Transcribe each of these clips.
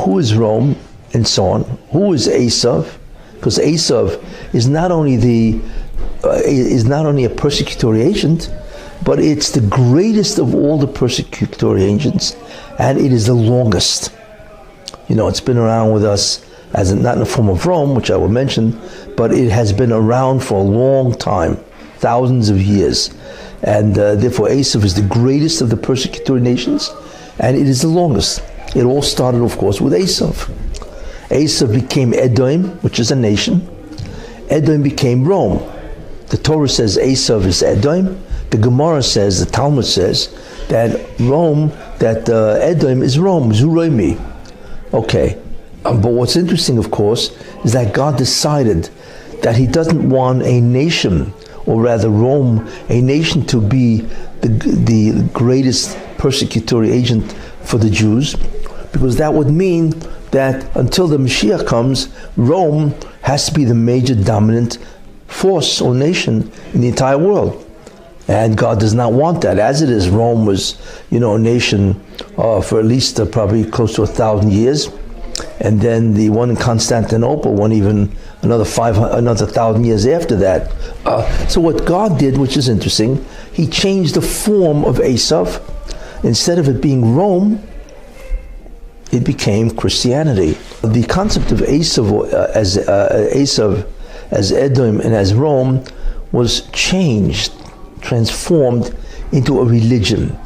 who is Rome, and so on. Who is Esav? Because Esav is not only a persecutory agent, but it's the greatest of all the persecutory agents, and it is the longest. It's been around with us as not in the form of Rome, which I will mention, but it has been around for a long time, thousands of years. And therefore Esav is the greatest of the persecutory nations, and it is the longest. It all started, of course, with Esav. Esav became Edom, which is a nation. Edom became Rome. The Torah says Esav is Edom. The Gemara says, the Talmud says, that Edom is Rome, Zuroimi. Okay. But what's interesting, of course, is that God decided that he doesn't want a nation, or rather Rome, a nation to be the greatest persecutory agent for the Jews, because that would mean that until the Mashiach comes, Rome has to be the major dominant force or nation in the entire world. And God does not want that. As it is, Rome was, a nation for at least probably close to 1,000 years. And then the one in Constantinople went even another 1,000 years after that. So what God did, which is interesting, he changed the form of Esav. Instead of it being Rome, it became Christianity. The concept of Esav as Edom and as Rome was changed, transformed into a religion.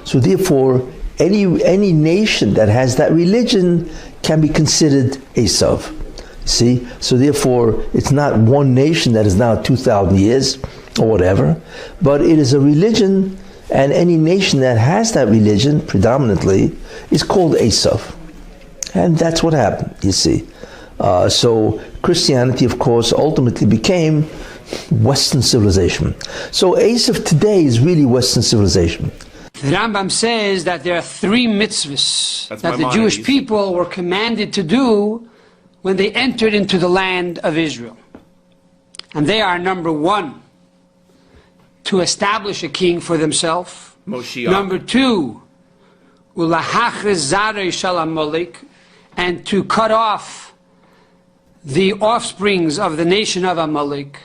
So therefore, any nation that has that religion can be considered Esav. See? So therefore, it's not one nation that is now 2,000 years or whatever, but it is a religion, and any nation that has that religion predominantly is called Esav. And that's what happened, you see. So Christianity, of course, ultimately became Western civilization. So Esav today is really Western civilization. The Rambam says that there are 3 mitzvahs that the Jewish people were commanded to do when they entered into the land of Israel. And they are, number 1, to establish a king for themselves. Moshiach. Number 2, ulahachriz zarei shel Amalek, and to cut off the offsprings of the nation of Amalek.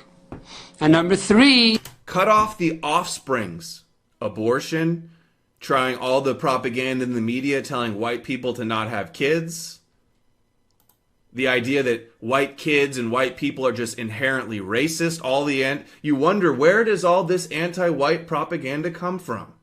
And number 3, cut off the offsprings. Abortion, trying all the propaganda in the media telling white people to not have kids. The idea that white kids and white people are just inherently racist. You wonder, where does all this anti-white propaganda come from?